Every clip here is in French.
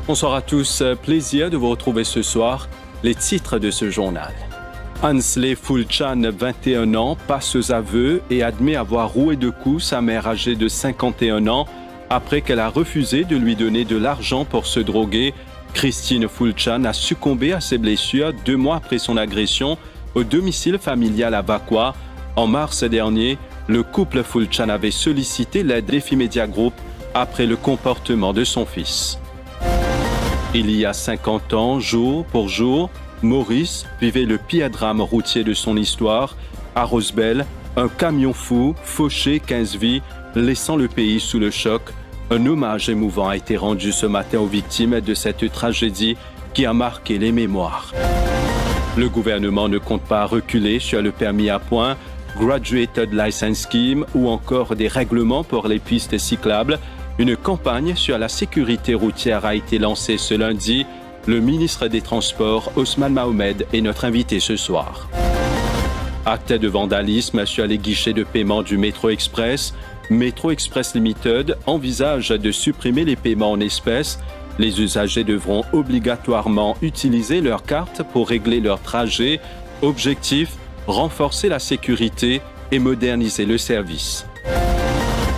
Bonsoir à tous, plaisir de vous retrouver ce soir. Les titres de ce journal. Hansley Fulchan, 21 ans, passe aux aveux et admet avoir roué de coups sa mère âgée de 51 ans après qu'elle a refusé de lui donner de l'argent pour se droguer. Christine Fulchan a succombé à ses blessures 2 mois après son agression au domicile familial à Vakwa. En mars dernier, le couple Fulchan avait sollicité l'aide d'Efi Media Group après le comportement de son fils. Il y a 50 ans, jour pour jour, Maurice vivait le pire drame routier de son histoire. À Rosebel, un camion fou fauché 15 vies, laissant le pays sous le choc. Un hommage émouvant a été rendu ce matin aux victimes de cette tragédie qui a marqué les mémoires. Le gouvernement ne compte pas reculer sur le permis à points, Graduated License Scheme ou encore des règlements pour les pistes cyclables. Une campagne sur la sécurité routière a été lancée ce lundi. Le ministre des Transports, Ousmane Mohamed, est notre invité ce soir. Acte de vandalisme sur les guichets de paiement du Metro Express. Metro Express Limited envisage de supprimer les paiements en espèces. Les usagers devront obligatoirement utiliser leur carte pour régler leur trajet. Objectif, renforcer la sécurité et moderniser le service.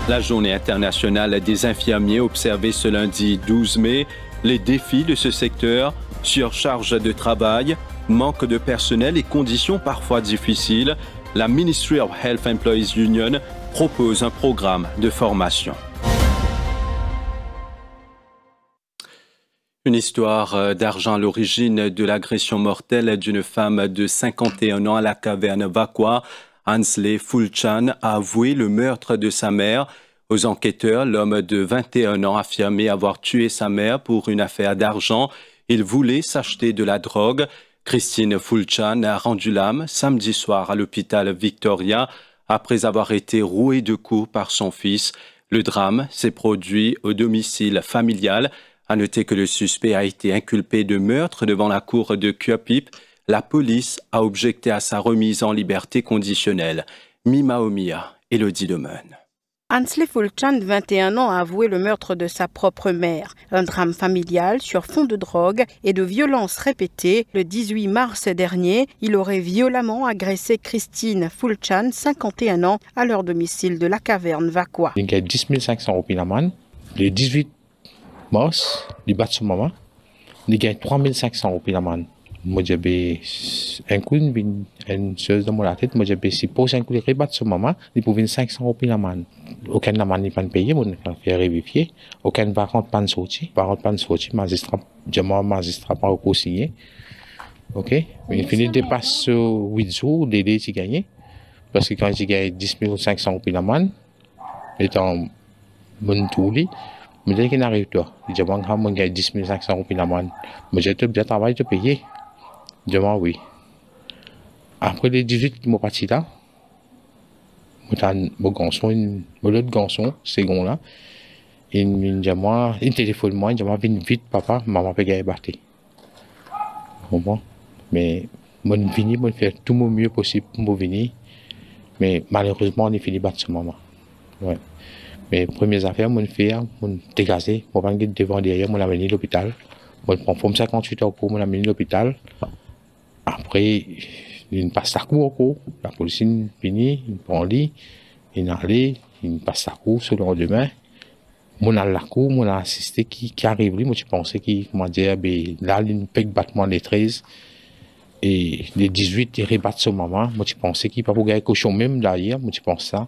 La journée internationale des infirmiers observée ce lundi 12 mai. Les défis de ce secteur, surcharge de travail, manque de personnel et conditions parfois difficiles, la Ministry of Health Employees Union propose un programme de formation. Une histoire d'argent à l'origine de l'agression mortelle d'une femme de 51 ans à la caverne Vakwa. Hansley Fulchan a avoué le meurtre de sa mère. Aux enquêteurs, l'homme de 21 ans affirmait avoir tué sa mère pour une affaire d'argent. Il voulait s'acheter de la drogue. Christine Fulchan a rendu l'âme samedi soir à l'hôpital Victoria après avoir été rouée de coups par son fils. Le drame s'est produit au domicile familial. À noter que le suspect a été inculpé de meurtre devant la cour de Kuapip. La police a objecté à sa remise en liberté conditionnelle. Mima Omia, Elodie Demeune. Hansley Fulchan, 21 ans, a avoué le meurtre de sa propre mère. Un drame familial sur fond de drogue et de violences répétées. Le 18 mars dernier, il aurait violemment agressé Christine Fulchan, 51 ans, à leur domicile de la caverne Vakwa. Il y a 10 500 € l'amende. Le 18 mars, il bat son maman. Il y a 3 500 € l'amende. Moi, j'avais un coup, une chose dans mon tête. Moi, j'avais si pour un coup, il rebat son maman, il pouvait 500 € l'amende. Aucun amende n'est pas payé, on va faire vérifier. Aucun parent pas sorti. Parent pas sorti, magistrat, magistrat pas recours signé. Ok? Mais il finit de passer 8 jours, délai, il gagné. Parce que quand il gagne 10 500 € l'amende, étant mon tourli, mais dès qu'il arrive, toi, il dit, bon, quand il gagne 10 500 € l'amende, mais j'ai bien travaillé, de payer. Je dis, oui. Après les 18 qui m'ont parti là, mon garçon, l'autre garçon, second là, il dit, moi, il téléphone moi, il dit, viens vite, papa, maman peut gagner battre. Bon, mais, moi, je fais tout mon mieux possible pour venir, mais malheureusement, on est fini de battre ce maman. Ouais. Mais premières affaires, je fais, je dégager, je vais devant derrière, je vais amener à l'hôpital. Je prends 58 heures pour m'amener à l'hôpital. Après, il passe sa cour, la police finit, il prend lit, il allé, il passe sa cour sur le lendemain. Mon a la cour, mon a assisté qui arrive, moi je pensais qu'il, comment dire, là, il fait battement les 13 et les 18, il rebat son maman. Moi je pensais qu'il ne peut pas gagner cochon même d'ailleurs, moi je pense ça.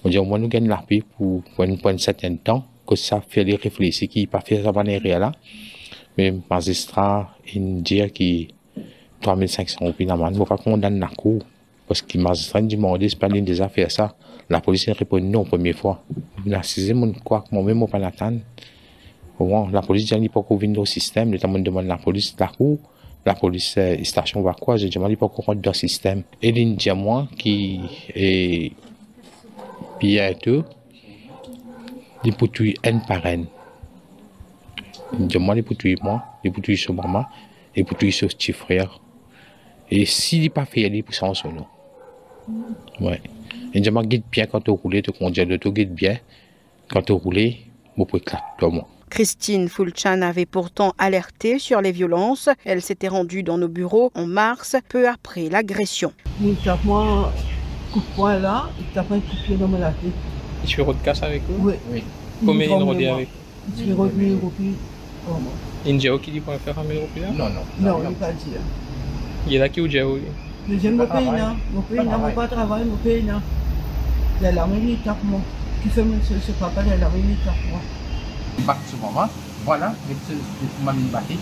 On dit au moins nous gagnons la paix pour un certain temps, que ça fait les réfléchir qu'il ne peut pas faire ça manière là. Mais le magistrat, il dit qu'il 3 500 € l'amende, je ne vais pas condamner la cour. Parce que le magistrat dit, c'est pas l'une des affaires ça. La police répond non, première fois. La sixième, quoi, moi-même, je ne vais pas l'attendre. La police dit, il ne peut pas venir au système. Je demande la police, la cour, la police, station va quoi, je demande, il ne peut pas rentrer dans le système. Et il dit à moi, qui est bientôt, il peut tuer un par un. Il dit, moi, il peut tuer moi, il peut tuer son maman, il peut tuer son petit frère. Et s'il n'est pas fait, il peut s'en sonner. Ouais. Il dit, moi, guide bien quand tu roules, tu conduis l'auto, guide bien. Quand tu roules, vous pouvez éclater, toi, moi. Christine Fulchan avait pourtant alerté sur les violences. Elle s'était rendue dans nos bureaux en mars, peu après l'agression. Il tape moi coup de poing là, il tape un coup de pied dans la tête. Tu fais de casse avec vous? Oui. Combien il rodait avec? Il fait revenir au pays. Il y a qui dit pour faire un métro là? Non, il n'a pas dit. Il est là qui ou déjà? Deuxième, mon pays, mon pas travail, mon pays, là. Il a l'armée, il tape moi. Qui fait ce papa, il a l'armée, il tape moi. À partir de ce moment, voilà, je m'a mis battu.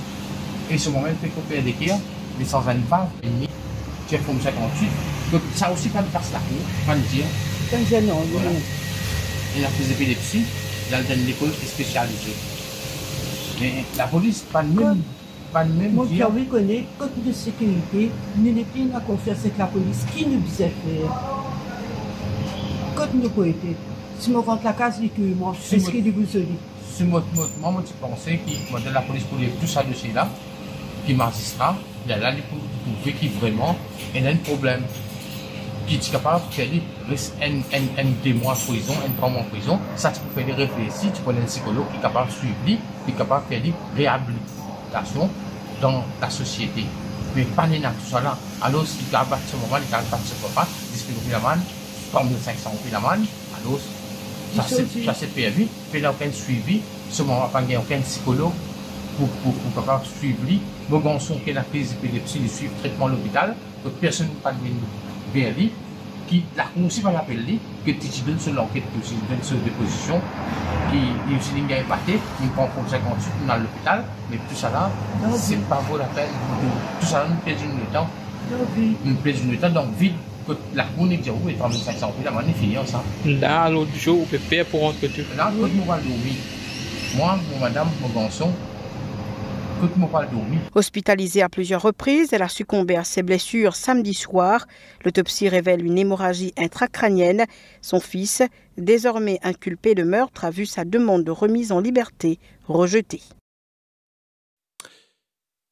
Et ce moment, il fait couper des kirs, mais sans un pas, tu as fait 58. Donc, ça aussi, quand tu passes la cour, quand tu dis. Quand j'ai non, il a fait des épilepsies, il a donné l'école spécialisée. Mais la police, pas de même. Mon cœur connaît, code de sécurité, nous n'avons plus la confiance avec la police. Qui nous disait faire? Code nous peut être. Si je rentre la case, moi, c'est ce qui dit vous dit. Si moi, je pensais que la police pouvait tout ça dossier là, qui magistrat, il y a là pour prouver qu'il vraiment il y a un problème. Qui est capable de faire un 2 mois de prison, un 3 mois de prison, ça tu peux faire des réflexions, tu peux un psychologue qui est capable de suivre, qui est capable de faire des réhabilitations dans la société. Mais pas tout ça là. Alors, si tu as battu ce moment, il a battu ce papa, il a la manne, 3500 la manne, alors, ça c'est perdu, il n'y a aucun suivi, ce moment, il n'y a aucun psychologue pour capable de suivre lui. Mon garçon qui a la crise d'épilepsie, il suit le traitement à l'hôpital, donc personne ne peut pas vers lui, qui la aussi va l'appeler, que tu donnes sur l'enquête, que tu donnes sur déposition, qui aussi il a épaté, il prend pour 58 dans l'hôpital, mais tout ça là, c'est pas vaut la peine, tout ça là nous perd du temps, nous perd du temps, donc vite, que la cour n'est pas où, et 3500 la manne est finie, ça. Là, l'autre jour, on peut payer pour rentrer tout. Là, quand nous va dormir, moi, mon madame, mon garçon, hospitalisée à plusieurs reprises, elle a succombé à ses blessures samedi soir. L'autopsie révèle une hémorragie intracrânienne. Son fils, désormais inculpé de meurtre, a vu sa demande de remise en liberté rejetée.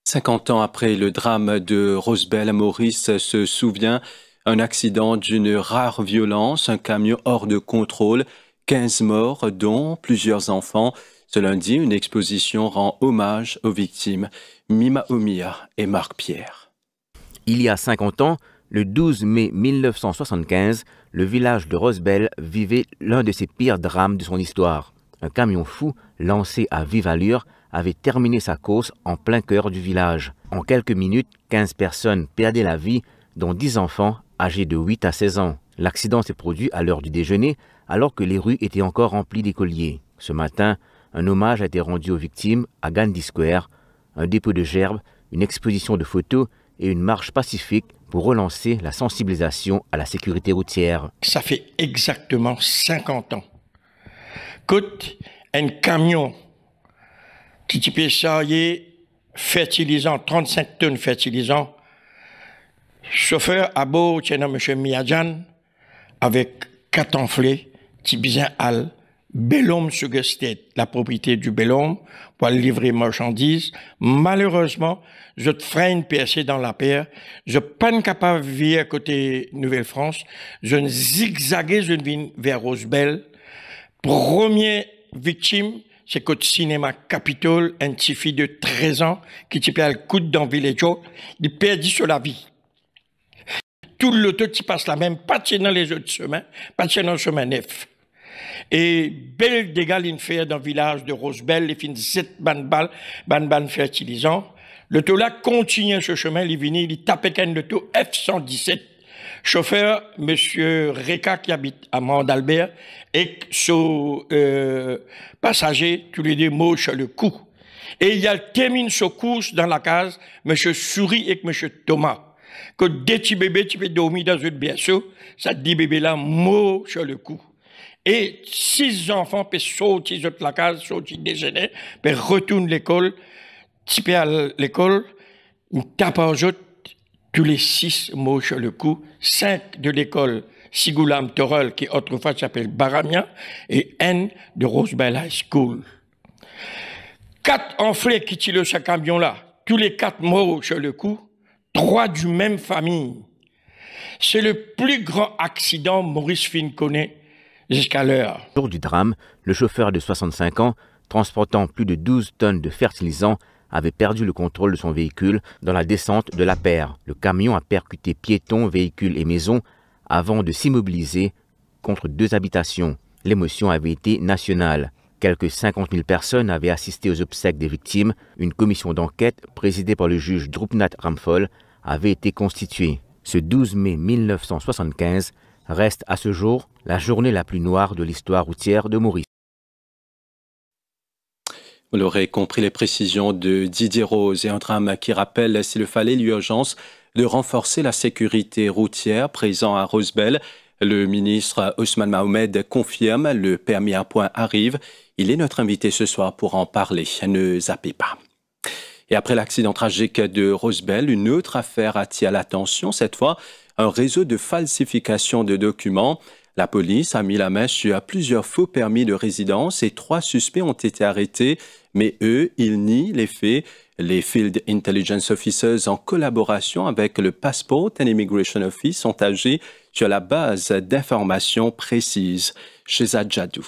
50 ans après le drame de Rosebel, Maurice se souvient un accident d'une rare violence, un camion hors de contrôle, 15 morts, dont plusieurs enfants. Ce lundi, une exposition rend hommage aux victimes. Mima Omia et Marc Pierre. Il y a 50 ans, le 12 mai 1975, le village de Rosebel vivait l'un de ses pires drames de son histoire. Un camion fou, lancé à vive allure, avait terminé sa course en plein cœur du village. En quelques minutes, 15 personnes perdaient la vie, dont 10 enfants âgés de 8 à 16 ans. L'accident s'est produit à l'heure du déjeuner, alors que les rues étaient encore remplies d'écoliers. Ce matin, un hommage a été rendu aux victimes à Gandhi Square, un dépôt de gerbes, une exposition de photos et une marche pacifique pour relancer la sensibilisation à la sécurité routière. Ça fait exactement 50 ans qu'un camion qui peut charger fertilisant, 35 tonnes fertilisant, chauffeur à bord, M. Miadjan, avec 4 enflés, Tibizin Al, Bellhomme Sugar State, la propriété du Bellhomme, pour livrer marchandises. Malheureusement, je freine percé dans la paire. Je pas capable de vivre à côté Nouvelle-France. Je ne zigzaguais, je viens vers Rosebel. Première victime, c'est côté cinéma Capitole, un petit fille de 13 ans qui t'y le coup dans Villaggio. Il perdit sur la vie. Tout l'auto qui passe la même, pas dans les autres chemins, pas dans le chemin neuf. Et bel dégâts il fait dans le village de Rosebel, il fait 7 balles fertilisants. Le taux là continue ce chemin, il vient, il tape le taux F117. Chauffeur, monsieur Reka qui habite à Mandalbert, et son passager, tous les deux mots sur le cou. Et il y a termine sa course dans la case, monsieur Souris et monsieur Thomas. Que des petits bébés, tu peux dormir dans une berceau, ça dit bébé là, mot sur le cou. Et 6 enfants peuvent sortir de la case, sortir déjeuner, peuvent retourner à l'école, tu peux à l'école, ils tapent en jeu, tous les 6 mots sur le cou, 5 de l'école Sigoulam Torel, qui autrefois s'appelle Baramia, et N de Rosebel High School. 4 enflés qui tirent ce camion-là, tous les 4 mots sur le cou, 3 du même famille. C'est le plus grand accident Maurice Finn connaît jusqu'à l'heure. Au jour du drame, le chauffeur de 65 ans transportant plus de 12 tonnes de fertilisants, avait perdu le contrôle de son véhicule dans la descente de la Paire. Le camion a percuté piétons, véhicules et maisons avant de s'immobiliser contre 2 habitations. L'émotion avait été nationale. Quelques 50 000 personnes avaient assisté aux obsèques des victimes. Une commission d'enquête, présidée par le juge Drupnath Ramphal, avait été constituée. Ce 12 mai 1975 reste à ce jour la journée la plus noire de l'histoire routière de Maurice. Vous l'aurez compris, les précisions de Didier Rose et un drame qui rappelle, s'il fallait, l'urgence de renforcer la sécurité routière présent à Rosebel. Le ministre Ousmane Mohamed confirme, le permis à points arrive. Il est notre invité ce soir pour en parler. Ne zappez pas. Et après l'accident tragique de Rosebel, une autre affaire attire l'attention. Cette fois, un réseau de falsification de documents. La police a mis la main sur plusieurs faux permis de résidence et 3 suspects ont été arrêtés. Mais eux, ils nient les faits. Les Field Intelligence Officers, en collaboration avec le Passport and Immigration Office, ont agi sur la base d'informations précises. Chez Adjadou.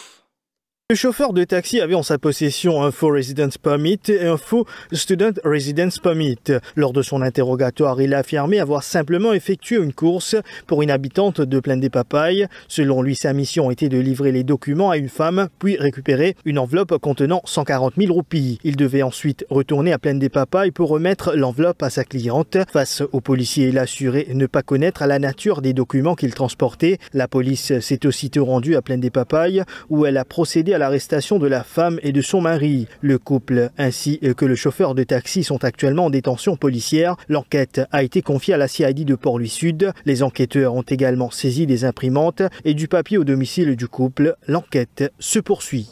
Le chauffeur de taxi avait en sa possession un faux residence permit et un faux student residence permit. Lors de son interrogatoire, il a affirmé avoir simplement effectué une course pour une habitante de Plaine des Papayes. Selon lui, sa mission était de livrer les documents à une femme, puis récupérer une enveloppe contenant 140 000 roupies. Il devait ensuite retourner à Plaine des Papayes pour remettre l'enveloppe à sa cliente. Face aux policiers, il a assuré ne pas connaître la nature des documents qu'il transportait. La police s'est aussitôt rendue à Plaine des Papayes où elle a procédé à l'arrestation de la femme et de son mari. Le couple ainsi que le chauffeur de taxi sont actuellement en détention policière. L'enquête a été confiée à la CID de Port-Louis Sud. Les enquêteurs ont également saisi des imprimantes et du papier au domicile du couple. L'enquête se poursuit.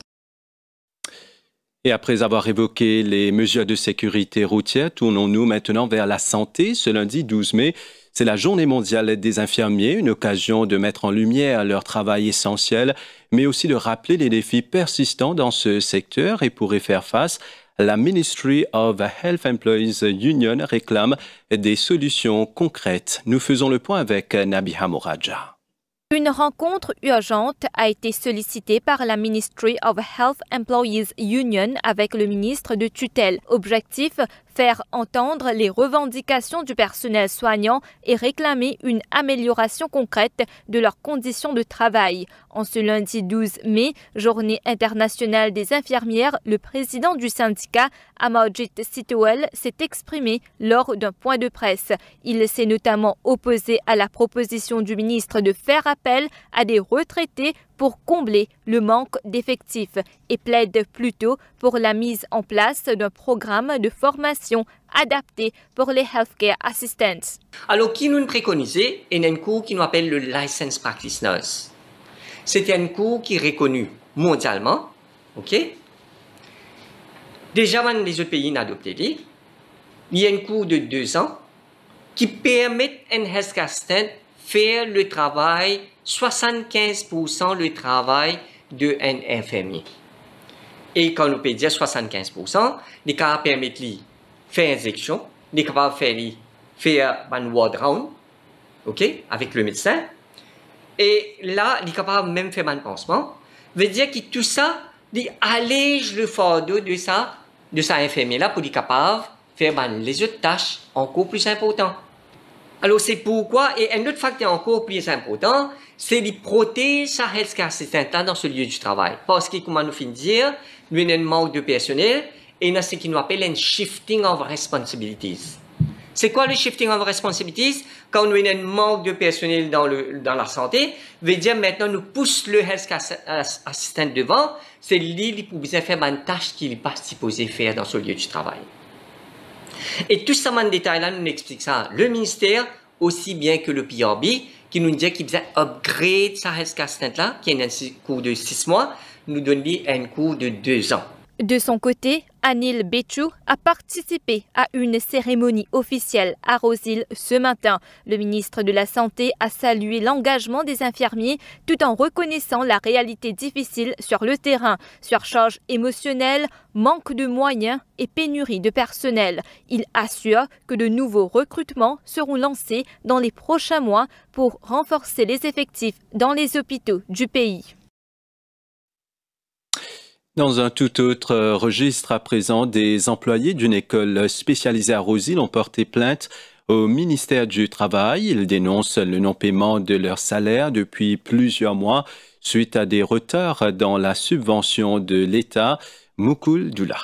Et après avoir évoqué les mesures de sécurité routière, tournons-nous maintenant vers la santé. Ce lundi 12 mai, c'est la Journée mondiale des infirmiers, une occasion de mettre en lumière leur travail essentiel, mais aussi de rappeler les défis persistants dans ce secteur. Et pour y faire face, la Ministry of Health Employees Union réclame des solutions concrètes. Nous faisons le point avec Nabiha Moradja. Une rencontre urgente a été sollicitée par la Ministry of Health Employees Union avec le ministre de tutelle. Objectif, faire entendre les revendications du personnel soignant et réclamer une amélioration concrète de leurs conditions de travail. En ce lundi 12 mai, journée internationale des infirmières, le président du syndicat, Amarjit Sitowell, s'est exprimé lors d'un point de presse. Il s'est notamment opposé à la proposition du ministre de faire appel à des retraités pour combler le manque d'effectifs et plaide plutôt pour la mise en place d'un programme de formation adapté pour les healthcare assistants. Alors, qui nous préconisait un cours qui nous appelle le License Practice Nurse. C'est un cours qui est reconnu mondialement, ok? Déjà, dans les autres pays adoptés, il y a un cours de 2 ans qui permet à un healthcare assistant faire le travail, 75% le travail d'un infirmier. Et quand on peut dire 75%, les cas permettent de faire injection, les capables de faire un ward round, ok, avec le médecin. Et là, les capables même faire un pansement. Veut dire que tout ça, allège le fardeau de ça infirmier-là pour les capables de faire les autres tâches encore plus importantes. Alors, c'est pourquoi, et un autre facteur encore plus important, c'est de protéger sa healthcare assistant dans ce lieu du travail. Parce que, comme nous finissons de dire, nous avons un manque de personnel et nous avons ce qu'on appelle un shifting of responsibilities. C'est quoi le shifting of responsibilities? Quand nous avons un manque de personnel dans la santé, veut dire maintenant nous poussons le healthcare assistant devant, c'est lui pour bien faire une tâche qu'il n'est pas supposé faire dans ce lieu du travail. Et tout ça, en détail, là, nous explique ça. Le ministère, aussi bien que le PRB, qui nous dit qu'il faisait upgrade sa healthcare assistant là, qui est un cours de 6 mois, nous donne un cours de 2 ans. De son côté, Anil Bechou a participé à une cérémonie officielle à Rose-Île ce matin. Le ministre de la Santé a salué l'engagement des infirmiers tout en reconnaissant la réalité difficile sur le terrain, surcharge émotionnelle, manque de moyens et pénurie de personnel. Il assure que de nouveaux recrutements seront lancés dans les prochains mois pour renforcer les effectifs dans les hôpitaux du pays. Dans un tout autre registre à présent, des employés d'une école spécialisée à Roseville ont porté plainte au ministère du Travail. Ils dénoncent le non-paiement de leur salaire depuis plusieurs mois suite à des retards dans la subvention de l'État. Moukoul Doula.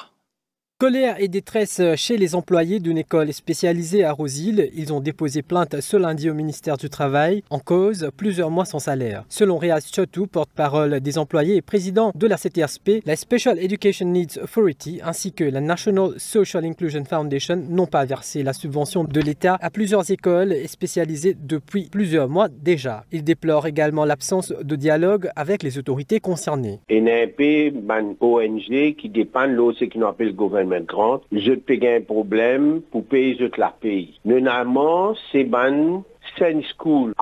Colère et détresse chez les employés d'une école spécialisée à Roseville. Ils ont déposé plainte ce lundi au ministère du Travail, en cause plusieurs mois sans salaire. Selon Riaz Chotou, porte-parole des employés et président de la CTRSP, la Special Education Needs Authority ainsi que la National Social Inclusion Foundation n'ont pas versé la subvention de l'État à plusieurs écoles spécialisées depuis plusieurs mois déjà. Ils déplorent également l'absence de dialogue avec les autorités concernées. NAP, une ONG qui dépend de ce qu'on appelle le gouvernement grande, je paye un problème pour payer je la paye. Normalement, c'est ban Saint School,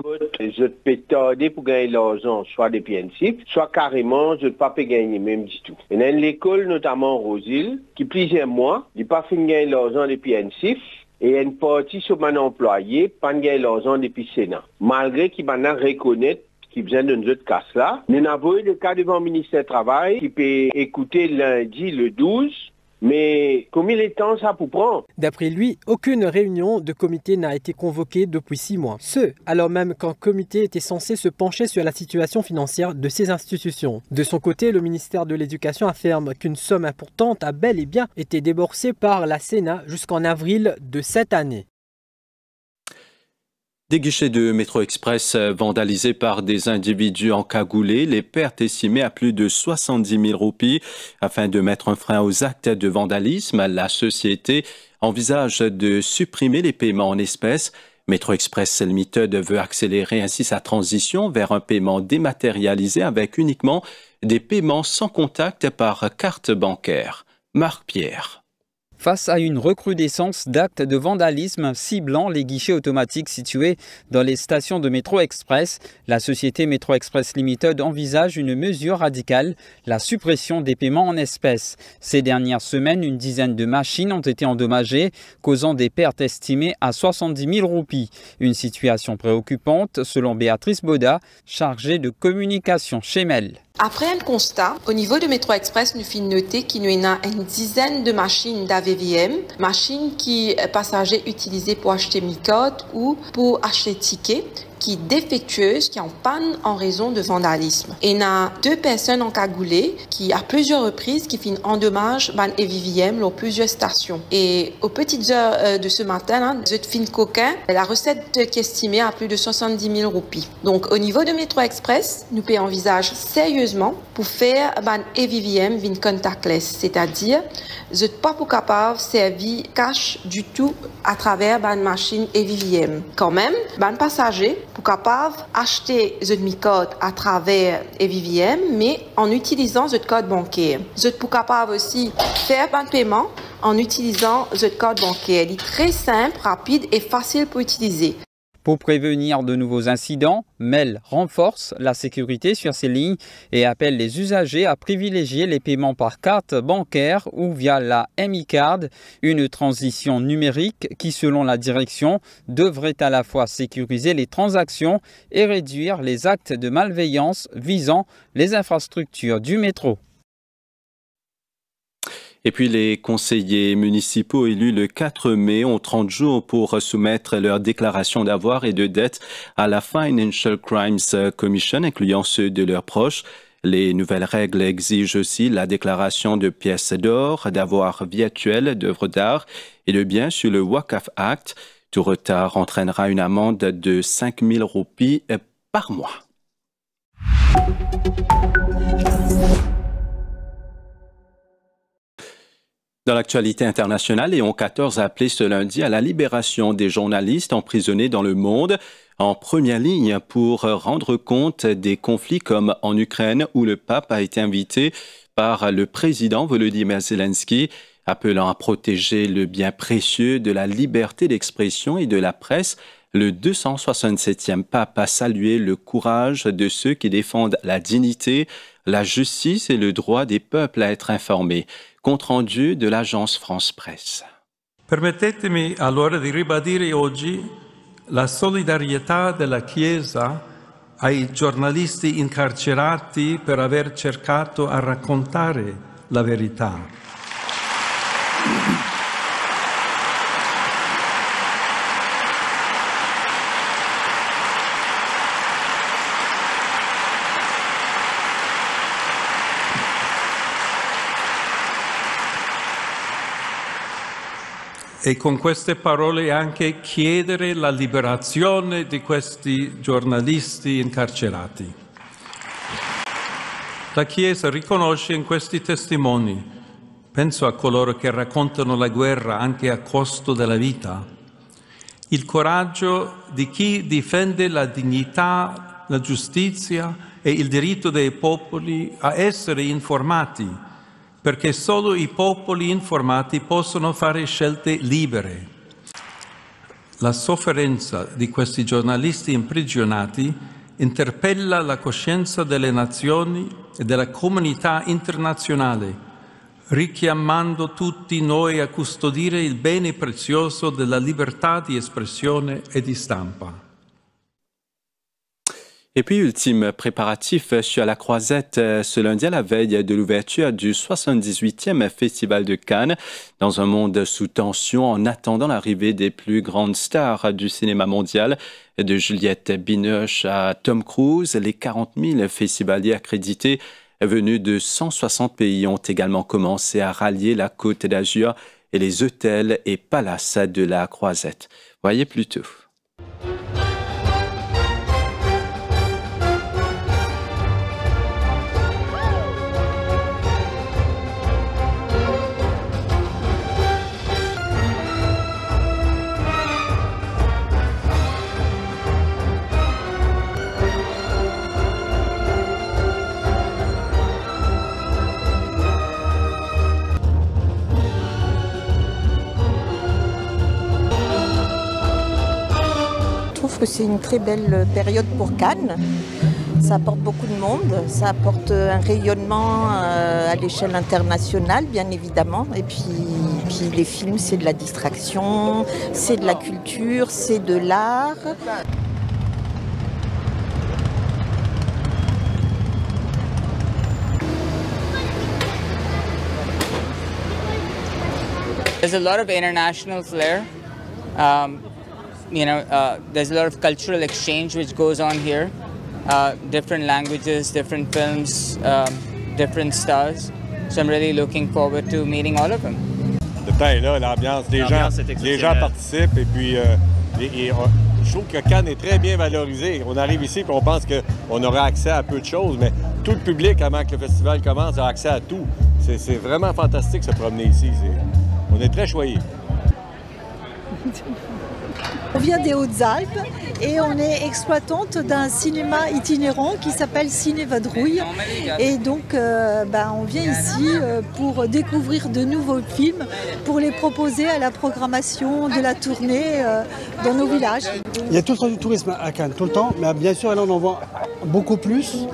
je peux tarder pour gagner l'argent, soit des PNC, soit carrément, je ne peux pas gagner même du tout. Et dans l'école, notamment Roseville, qui plusieurs mois, il n'a pas fini de gagner l'argent des PNC, et une partie sur mon employé, pas gagner l'argent depuis Sénat. Malgré qu'il maintenant reconnaître qui besoin d'une autre casse là. Nous avons eu le cas devant le ministère du Travail qui peut écouter lundi le 12. Mais combien de temps ça pour prendre? D'après lui, aucune réunion de comité n'a été convoquée depuis 6 mois. Ce, alors même qu'un comité était censé se pencher sur la situation financière de ces institutions. De son côté, le ministère de l'Éducation affirme qu'une somme importante a bel et bien été déboursée par la Sénat jusqu'en avril de cette année. Des guichets de Métro Express vandalisés par des individus encagoulés, les pertes estimées à plus de 70 000 roupies. Afin de mettre un frein aux actes de vandalisme, la société envisage de supprimer les paiements en espèces. Métro Express Limited veut accélérer ainsi sa transition vers un paiement dématérialisé avec uniquement des paiements sans contact par carte bancaire. Marc Pierre. Face à une recrudescence d'actes de vandalisme ciblant les guichets automatiques situés dans les stations de Métro Express, la société Métro Express Limited envisage une mesure radicale, la suppression des paiements en espèces. Ces dernières semaines, une dizaine de machines ont été endommagées, causant des pertes estimées à 70 000 roupies. Une situation préoccupante, selon Béatrice Boda, chargée de communication chez MEL. Après un constat, au niveau de Métro Express, nous finissons noter qu'il y a une dizaine de machines d'AVVM, machines qui passagers utilisées pour acheter mi-code ou pour acheter tickets, qui défectueuses, qui en panne en raison de vandalisme. Et il y a 2 personnes encagoulées qui, à plusieurs reprises, qui finissent endommagent ban EVVM dans plusieurs stations. Et aux petites heures de ce matin, je fin coquin, la recette qui est estimée à plus de 70 000 roupies. Donc, au niveau de Métro Express, nous envisageons sérieusement pour faire ban EVVM vin contactless, c'est-à-dire, je ne suis pas capable de servir cash du tout à travers ban machine EVVM. Quand même, ban passager pour capable acheter votre code à travers EVVM, mais en utilisant votre code bancaire. Vous êtes capable aussi faire un paiement en utilisant votre code bancaire. Il est très simple, rapide et facile pour utiliser. Pour prévenir de nouveaux incidents, MEL renforce la sécurité sur ces lignes et appelle les usagers à privilégier les paiements par carte bancaire ou via la MiCard, une transition numérique qui, selon la direction, devrait à la fois sécuriser les transactions et réduire les actes de malveillance visant les infrastructures du métro. Et puis les conseillers municipaux élus le 4 mai ont 30 jours pour soumettre leur déclaration d'avoir et de dette à la Financial Crimes Commission, incluant ceux de leurs proches. Les nouvelles règles exigent aussi la déclaration de pièces d'or, d'avoirs virtuels, d'œuvres d'art et de biens sur le Waqf Act. Tout retard entraînera une amende de 5 000 roupies par mois. Dans l'actualité internationale, Léon XIV a appelé ce lundi à la libération des journalistes emprisonnés dans le monde, en première ligne pour rendre compte des conflits comme en Ukraine où le pape a été invité par le président Volodymyr Zelensky, appelant à protéger le bien précieux de la liberté d'expression et de la presse. Le 267e pape a salué le courage de ceux qui défendent la dignité, la justice et le droit des peuples à être informés. Compte rendu de l'agence France Presse. Permettetemi allora di ribadire oggi la solidarietà della Chiesa ai giornalisti incarcerati per aver cercato a raccontare la verità. E con queste parole anche chiedere la liberazione di questi giornalisti incarcerati. La Chiesa riconosce in questi testimoni, penso a coloro che raccontano la guerra anche a costo della vita, il coraggio di chi difende la dignità, la giustizia e il diritto dei popoli a essere informati, perché solo i popoli informati possono fare scelte libere. La sofferenza di questi giornalisti imprigionati interpella la coscienza delle nazioni e della comunità internazionale, richiamando tutti noi a custodire il bene prezioso della libertà di espressione et di stampa. Et puis, ultime préparatif, je suis à la Croisette ce lundi à la veille de l'ouverture du 78e Festival de Cannes, dans un monde sous tension en attendant l'arrivée des plus grandes stars du cinéma mondial, de Juliette Binoche à Tom Cruise. Les 40 000 festivaliers accrédités venus de 160 pays ont également commencé à rallier la Côte d'Azur et les hôtels et palaces de la Croisette. Voyez plutôt. C'est une très belle période pour Cannes. Ça apporte beaucoup de monde, ça apporte un rayonnement à l'échelle internationale, bien évidemment. Et puis les films, c'est de la distraction, c'est de la culture, c'est de l'art. There's a lot of international flair. There's a lot of cultural exchange which goes on here. Different languages, different films, different stars. So I'm really looking forward to meeting all of them. Le temps est là, l'ambiance, les gens participent et puis je trouve que Cannes est très bien valorisé. On arrive ici et on pense qu'on aura accès à peu de choses, mais tout le public, avant que le festival commence, a accès à tout. C'est vraiment fantastique de se promener ici. On est très choyés. On vient des Hautes-Alpes et on est exploitante d'un cinéma itinérant qui s'appelle Ciné Vadrouille. Et donc on vient ici pour découvrir de nouveaux films, pour les proposer à la programmation de la tournée dans nos villages. Il y a tout le temps du tourisme à Cannes, tout le temps, mais bien sûr là on en voit beaucoup plus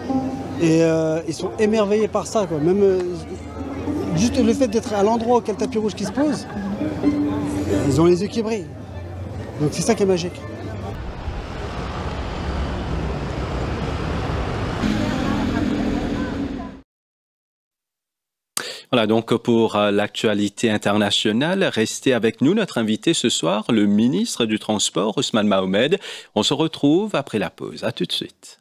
et ils sont émerveillés par ça, quoi. Même juste le fait d'être à l'endroit où il y a le tapis rouge qui se pose, ils ont les yeux qui brillent. Donc c'est ça qui est magique. Voilà donc pour l'actualité internationale. Restez avec nous, notre invité ce soir, le ministre du Transport, Ousmane Mohamed. On se retrouve après la pause. À tout de suite.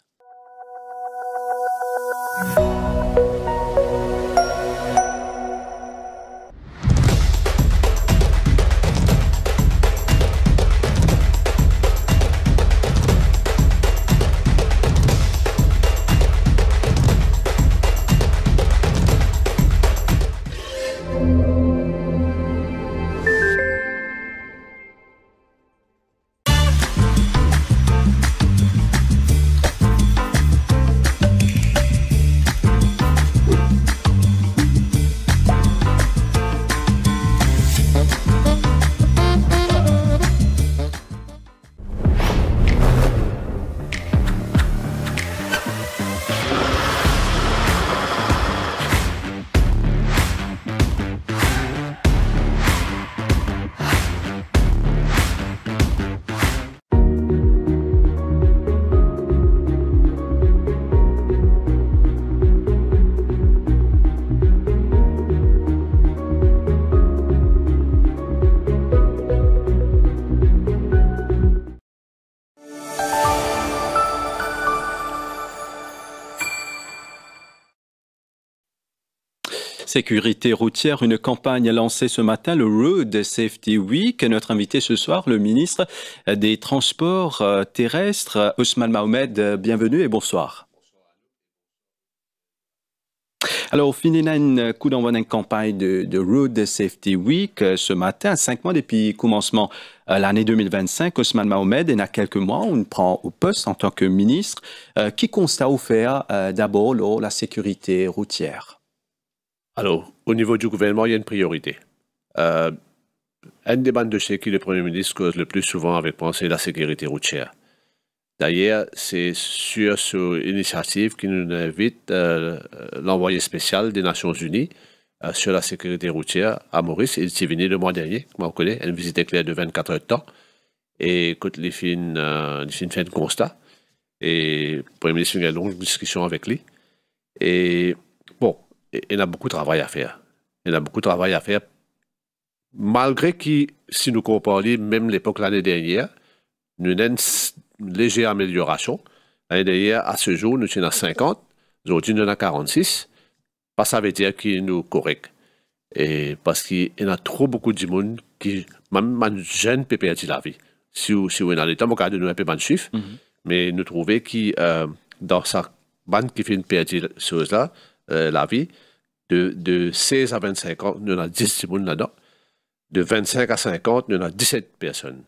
Sécurité routière, une campagne lancée ce matin, le Road Safety Week. Notre invité ce soir, le ministre des Transports terrestres, Ousmane Mohamed. Bienvenue et bonsoir. Alors, finina une coup d'envoi d'une campagne de Road Safety Week ce matin, 5 mois depuis le commencement l'année 2025. Ousmane Mohamed, il y a quelques mois, on prend au poste en tant que ministre. Qui constat au faire d'abord la sécurité routière? Alors, au niveau du gouvernement, il y a une priorité. Un des bandes de chez qui le Premier ministre cause le plus souvent avec pensée la sécurité routière. D'ailleurs, c'est sur cette initiative qui nous invite l'envoyé spécial des Nations Unies sur la sécurité routière à Maurice. Il est venu le mois dernier, comme on connaît, une visite éclair de 24 heures de temps. Et écoute, les filles fait un constat. Et le Premier ministre a eu une longue discussion avec lui. Et bon, il a beaucoup de travail à faire. Il a beaucoup de travail à faire. Malgré que, si nous comparons même l'époque l'année dernière, nous avons une légère amélioration. L'année dernière, à ce jour, nous sommes à 50. Aujourd'hui, nous sommes à 46. Pas ça veut dire qu'il nous correct. Et parce qu'il y a trop beaucoup de monde qui, même jeune, peut perdre la vie. Si vous êtes dans le temps, on va nous un peu de chiffres, mais nous trouvons que dans sa bande qui fait une perte chose-là, la vie, de 16 à 25 ans, nous avons 10 personnes là-dedans. De 25 à 50, nous avons 17 personnes.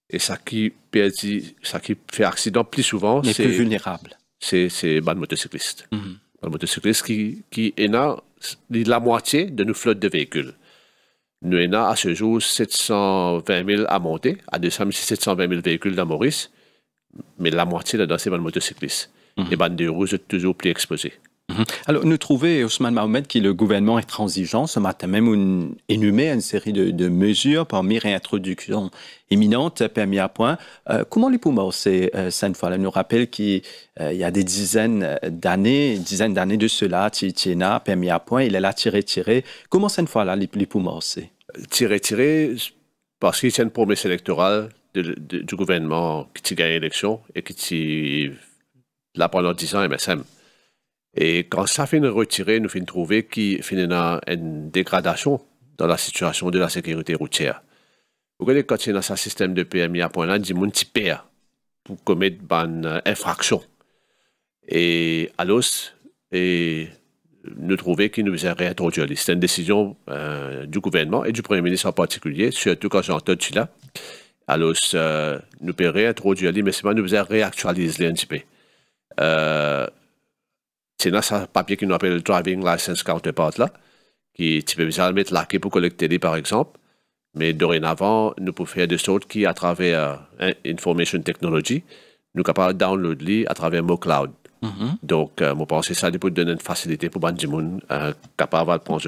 Et ça qui fait accident plus souvent, c'est plus vulnérable. C'est les motocyclistes. Les motocyclistes qui est la moitié de nos flottes de véhicules. Nous avons à ce jour 720 000 à monter, à 720 000 véhicules dans Maurice, mais la moitié là-dedans, c'est les motocyclistes. Les bandes de roues sont toujours plus exposées. Alors, nous trouvons, Ousmane Mohamed, que le gouvernement est transigeant. Ce matin même, énumé une série de mesures parmi réintroduction imminente, permis à point. Comment les poumons, cette fois-là, nous rappelle qu'il y a des dizaines d'années de cela, Tiena, permis à point, il est là, tiré. Comment cette fois-là, les poumons, c'est? Tiré, parce qu'il y a une promesse électorale du gouvernement qui gagne l'élection et qui, là, pendant 10 ans, MSM. Et quand ça finit de retirer, nous finissons trouver qu'il finit une dégradation dans la situation de la sécurité routière. Vous voyez, quand il y a un système de PMI à point là, il y a des gens qui perdent pour commettre une infraction. Et alors, nous trouvons qu'il nous a réintroduit. C'est une décision du gouvernement et du Premier ministre en particulier, surtout quand j'entends là. Alors, nous pouvons réintroduire, mais c'est pas nous avons réactualiser un petit peu. C'est un papier qui nous appelle le Driving License Counterpart là, qui tu peux bien mettre laqué pour collecter les par exemple, mais dorénavant, nous pouvons faire des sortes qui, à travers Information Technology, nous sommes capables de downloader à travers MoCloud. Donc, je pense que ça peut donner une facilité pour les gens capables de prendre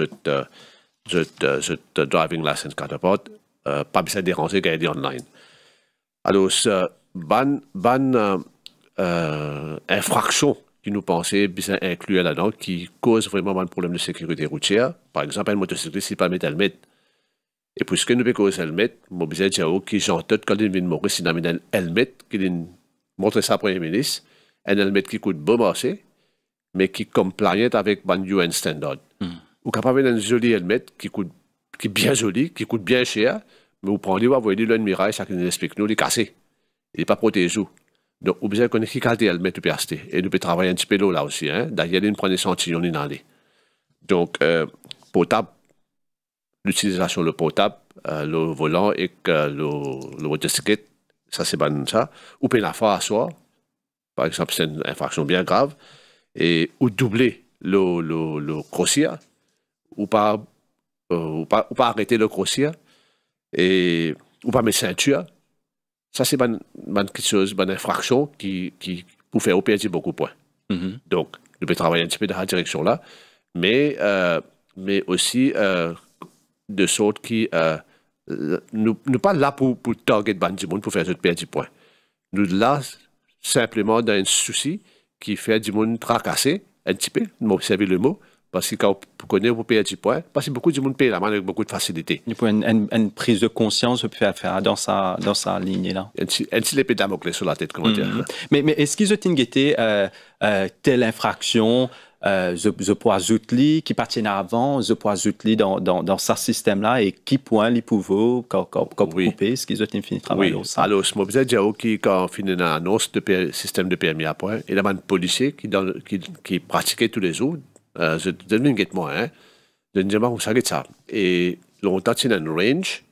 ce Driving License Counterpart, pas besoin de déranger quand il est online. Alors, infraction qui nous pensait bien inclure là-dedans, qui cause vraiment un problème de sécurité routière. Par exemple, un motocycliste, il ne peut pas mettre helmet. Et puisque nous pouvons causer helmet, je vais dire que j'entends quand il vient de Maurice, il a mis un helmet, qu'il montre ça au Premier ministre, un helmet qui coûte bon marché, mais qui est compliant avec le UN Standard. Ou capable d'un joli helmet qui est bien joli, qui coûte bien cher, mais vous prenez, vous voyez le mirail, ça qui nous explique, nous, il est cassé. Il n'est pas protégé. Donc, vous avez connaître qui qualité elle met tout acheter. Et nous pouvons travailler un petit peu là aussi. D'ailleurs, nous prenons des échantillons dans les. Donc, potable, l'utilisation de potable, le volant et le motocyclette, ça c'est bon ça. Ou peut la faire à soi. Par exemple, c'est une infraction bien grave. Et ou doubler le crossier. Ou pas arrêter le crossier. Et ou pas mettre ceinture. Ça, c'est quelque chose, une infraction qui peut faire perdre beaucoup de points. Donc, nous pouvons travailler un petit peu dans cette direction-là, mais aussi de sorte qui nous pas là pour target du monde pour faire perdre du point. Nous là simplement dans un souci qui fait du monde tracasser un petit peu, nous observer le mot, parce que quand vous connaissez, vous payez du point, parce que beaucoup de monde paye la main avec beaucoup de facilité. Il faut une prise de conscience peut faire dans sa ligne-là. Un petit épée de Damoclès sur la tête, comment dire. Mais est-ce qu'ils ont été telle infraction je peux ajouter qui patinent avant, je peux ajouter dans ce système-là et qui point les pouvoirs comme couper, ce qu'ils ont fini de travailler. Oui, alors, je me disais que quand on finit une annonce de système de PMI à point, il y a un policier qui pratiquait tous les jours, je donne une guette moi, hein, je dis où ça guette ça. Et longtemps, c'est un range,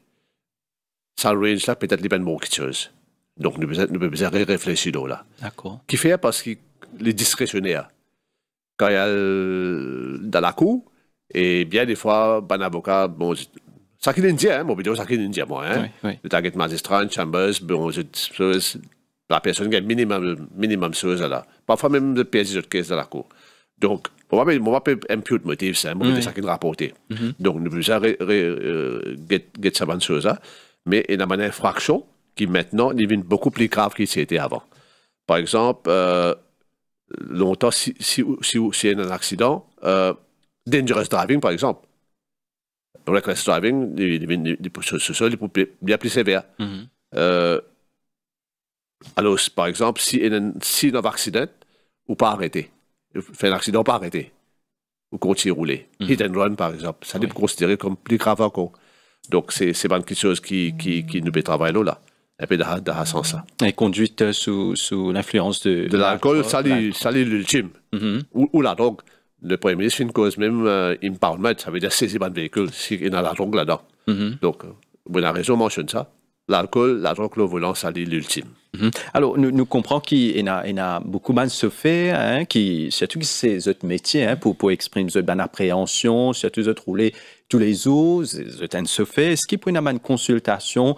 ça range-là peut-être les bonnes quelque chose. Donc, nous devons réfléchir là. D'accord. Qui fait parce que les discrétionnaires, quand il y a dans la cour, et bien des fois, un avocat, bon, ça qui est indien, mon vidéo, ça qui est indien, moi, hein. Oui. Le target magistrat, chambers, bon, la personne qui a minimum chose là. Parfois même de payer des autres caisses dans la cour. Donc, on va pas impute motif, c'est un motif ça qui est rapporté. Donc, nous devons get ça bonne chose là. Mais il y a une infraction qui maintenant devient beaucoup plus grave qu'il c'était avant. Par exemple, longtemps, si il y a un accident, dangerous driving, par exemple. Reckless driving, il est bien plus sévère. Alors, par exemple, si il y a un accident, ou pas arrêter. Fait un accident, pas arrêter. Ou continuer à rouler. Hit and run, par exemple. Ça doit être considéré comme plus grave encore. Donc, c'est pas quelque chose qui nous fait travailler là. Et puis, dans ce sens-là. Et conduite sous l'influence de l'alcool, ça c'est l'ultime. Ou la drogue. Le Premier ministre fait une cause même impoundment, ça veut dire saisir un véhicule s'il y a la drogue là-dedans. Donc, vous avez raison, mentionne ça. L'alcool, la drogue, le volant, ça c'est l'ultime. Alors, nous comprenons qu'il y a beaucoup de se faire, hein, surtout que c'est notre métier, hein, pour exprimer une appréhension, surtout de rouler tous les jours, c'est un se fait. Est-ce qu'il peut y avoir une consultation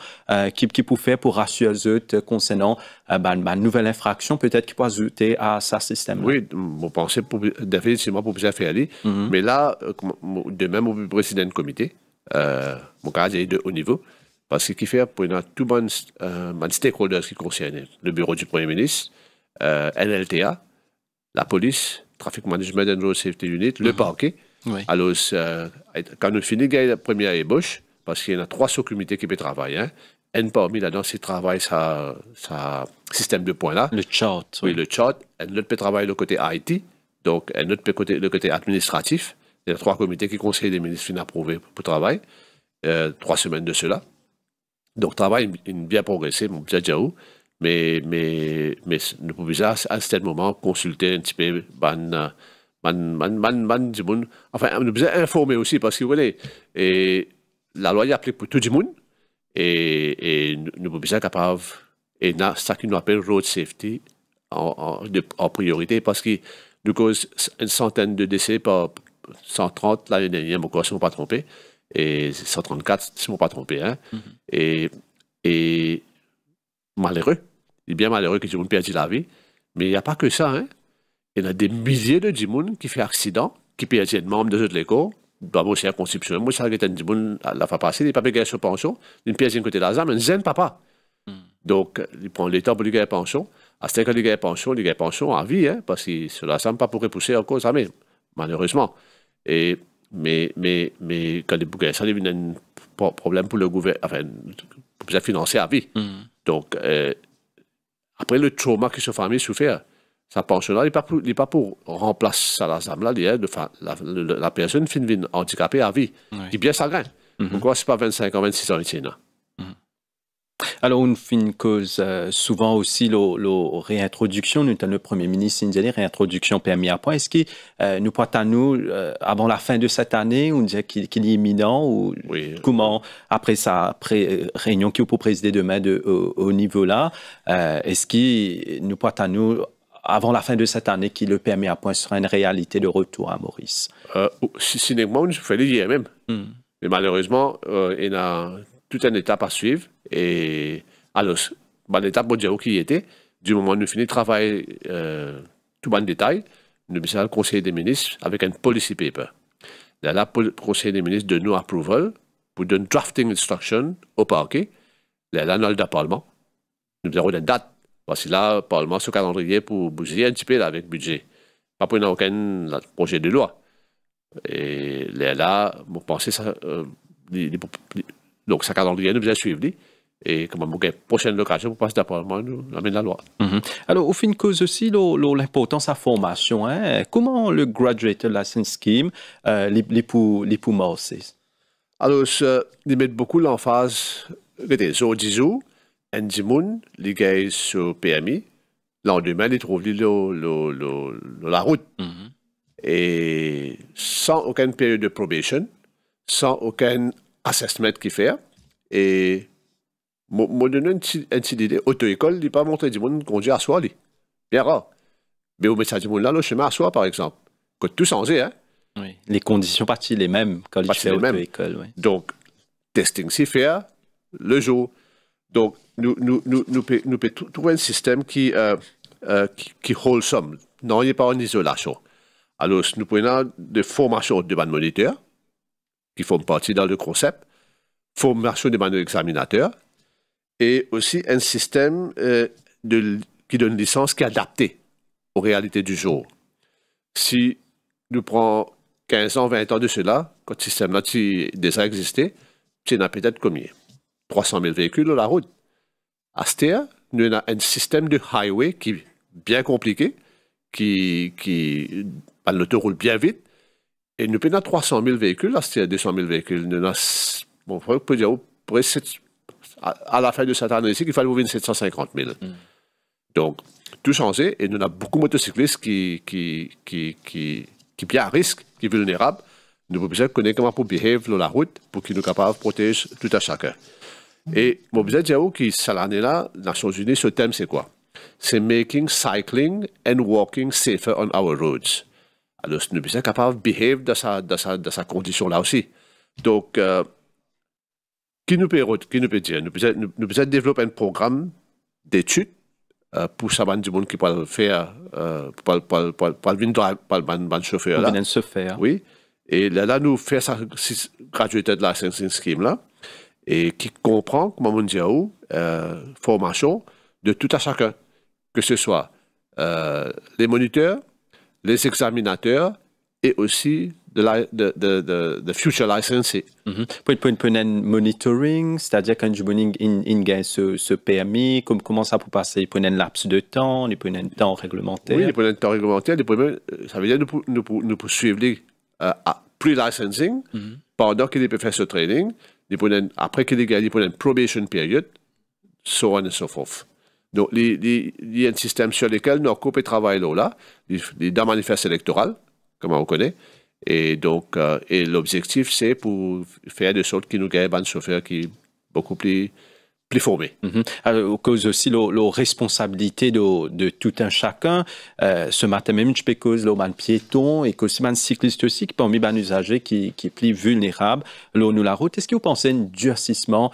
qui peut faire pour rassurer les autres concernant une nouvelle infraction, peut-être qu'il peut ajouter à ce système-là? Oui, vous pensez définitivement pour pouvoir faire aller. Mais là, de même au président du comité, mon cas est de haut niveau. Parce qu'il fait pour tout bon stakeholders qui concernent le bureau du Premier ministre, NLTA, la police, Traffic Management and Road Safety Unit, le parquet. Oui. Alors, quand nous finissons la première ébauche, parce qu'il y a 3 sous-comités qui peuvent travailler, hein, un parmi là-dedans, c'est travaille sa système de points là. Le chart. Oui, le chart. Un autre peut travailler le côté IT, donc un autre peut le côté administratif. Il y a 3 comités qui conseillent les ministres finissent approuver pour travailler. 3 semaines de cela. Donc, le travail est bien progressé, mon petit Djaou, mais nous pouvons à un certain moment consulter un petit peu, enfin, nous pouvons informer aussi, parce que vous voyez, la loi est appliquée pour tout le monde, et nous pouvons être capables, et ça qui nous appelle road safety en priorité, parce que nous cause une centaine de décès par 130 l'année dernière, si je ne me pas trompé. Et 134, si je ne me pas trompé. Hein. Et malheureux, il est bien malheureux que tout le monde perde la vie, mais il n'y a pas que ça. Hein. Il y a des milliers de gens qui font accident, qui perdent un membre de l'école, dans mon circonscription. Moi, ça a été un gens la fois passée, il n'a pas payé sa pension, il perd un côté de la mais il papa. Donc, il prend l'État pour lui gagner pension. À ce qu'il gagne pension à vie, hein, parce que cela ne pas pour repousser en cause, mais malheureusement. Mais quand les bouquins, ça devient un problème pour le gouvernement, enfin, pour financer à vie. Donc, après le trauma que cette famille souffert, sa pension-là, il n'est pas pour remplacer ça, la personne finit handicapée à vie. C'est bien ça grain. Pourquoi c'est pas 25 ans, 26 ans ici, là? Alors, on fait une cause souvent aussi la réintroduction, notamment le Premier ministre indien, réintroduction permis à point. Est-ce que nous partons avant la fin de cette année, on dit qu'il est imminent ou comment, après réunion qui est pour présider demain au niveau-là, est-ce que nous partons avant la fin de cette année qui le permis à point sera une réalité de retour à Maurice? Cinéma, je fais le même. Mais malheureusement, il y a toute une étape à suivre. Et alors, l'étape qui y était, du moment où nous finissons de travailler tout en détail, nous avons le Conseil des ministres avec un policy paper. Là, le Conseil des ministres donne nous approval pour donner drafting instruction au parquet. Là, nous avons le Parlement. Nous avons une date. Parce que là, le Parlement, ce calendrier pour bouger un petit peu là, avec le budget. Pas pour aucun projet de loi. Et là, vous pensez ça. Donc, ce calendrier, nous avons suivi. Et comme on a une prochaine occasion pour passer d'apparemment, nous amène la loi. Alors, au fin de cause aussi, l'importance de la formation. Hein? Comment le Graduate License Scheme, les pour marcher? Alors, ils mettent beaucoup l'emphase, regardez, sur 10 jours, un dimoun, les gars sur PMI, lendemain, ils trouvent la route. Et sans aucune période de probation, sans aucun assessment qu'il fait. Et moi, donne une petite idée, auto-école, il n'est pas montré du monde conduit à soi, bien rare. Mais au médecin du monde là, le chemin à soi, par exemple, que tout changé, hein. Oui. Les conditions parties les mêmes quand il fait auto-école. Oui. Donc, testing s'y fait le jour. Donc, nous pouvons trouver un système qui wholesome. Non, il n'est pas en isolation. Alors, nous prenons des formations de ban moniteurs qui font partie dans le concept, formation de ban examinateurs et aussi un système qui donne une licence qui est adaptée aux réalités du jour. Si nous prenons 15 ans, 20 ans de cela, quand ce système-là a déjà existé, il y a peut-être combien? 300 000 véhicules sur la route. À ce terme, nous avons un système de highway qui est bien compliqué, l'auto roule bien vite, et nous avons 300 000 véhicules, là, c'est 200 000 véhicules. Nous avons, on peut dire, à la fin de cette année ici, il fallait ouvrir 750 000. Donc, tout changé, et nous avons beaucoup de motocyclistes qui bien à risque, qui sont vulnérables. Nous avons besoin de connaître comment pour behave sur la route pour qu'ils soient capables de protéger tout à chacun. Et nous avons besoin de dire que cette année-là, les Nations Unies, ce thème, c'est quoi? C'est making cycling and walking safer on our roads. Alors, nous avons besoin capables de behave dans sa condition-là aussi. Donc, qui nous peut dire? Nous avons besoin de développer un programme d'études pour savoir du monde qui peut le faire, pour le chauffeur là. Se faire. Oui. Et là, nous faisons ça, Graduate Licensing Scheme là, et qui comprend, comme on dit, formation de tout à chacun, que ce soit les moniteurs, les examinateurs et aussi de future licensee. Pour un monitoring, c'est-à-dire quand je gagne ce PMI, comment ça peut passer? Pour un laps de temps, pour un temps réglementaire? Oui, pour un temps réglementaire, ça veut dire que nous poursuivre pre-licensing, pendant qu'il peut faire ce training, après qu'il ait gagné pour une probation period, so on and so forth. Donc, il y a un système sur lequel nous avons travaillé là, dans le manifeste électoral, comme on connaît. Et donc, l'objectif, c'est pour faire de sorte qu'il nous gagne un chauffeur qui est beaucoup plus formé. Alors, au cause aussi la responsabilité de tout un chacun. Ce matin même, je peux cause le piéton et aussi un cycliste aussi qui peut mis un usager qui est plus vulnérable. Nous la route. Est-ce que vous pensez un durcissement,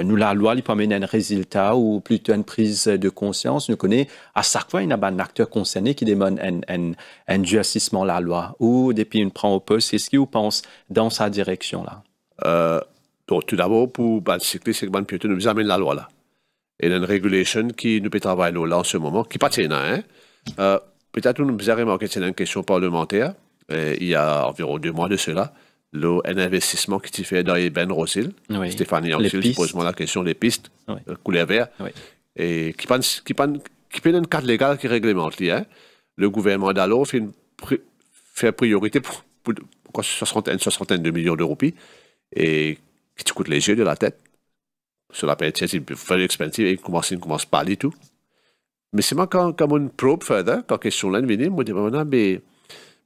nous la loi, il peut amener un résultat ou plutôt une prise de conscience? Nous connaissons à chaque fois il y a un acteur concerné qui demande un durcissement la loi ou depuis une prend au poste. Est-ce que vous pensez dans sa direction là? Donc, tout d'abord, pour le cycliste et le piéton, nous amènent la loi là. Et il y a une régulation qui nous peut travailler là en ce moment, qui n'est pas tient, hein. Peut-être nous avons remarqué que c'est une question parlementaire. Il y a environ 2 mois de cela, un investissement qui s'est fait dans les Ben Rosil. Oui. Stéphanie Ansil pose-moi la question des pistes, couleur vert. Oui. Et qui peut un cadre légal qui réglemente. Hein. Le gouvernement d'alors fait priorité pour une soixantaine de millions d'euros. Et qui te coûte les yeux de la tête. Sur la période, c'est very expensive et il commence pas à parler tout. Mais c'est moi quand on probe further, quand question là vient, moi je me dis,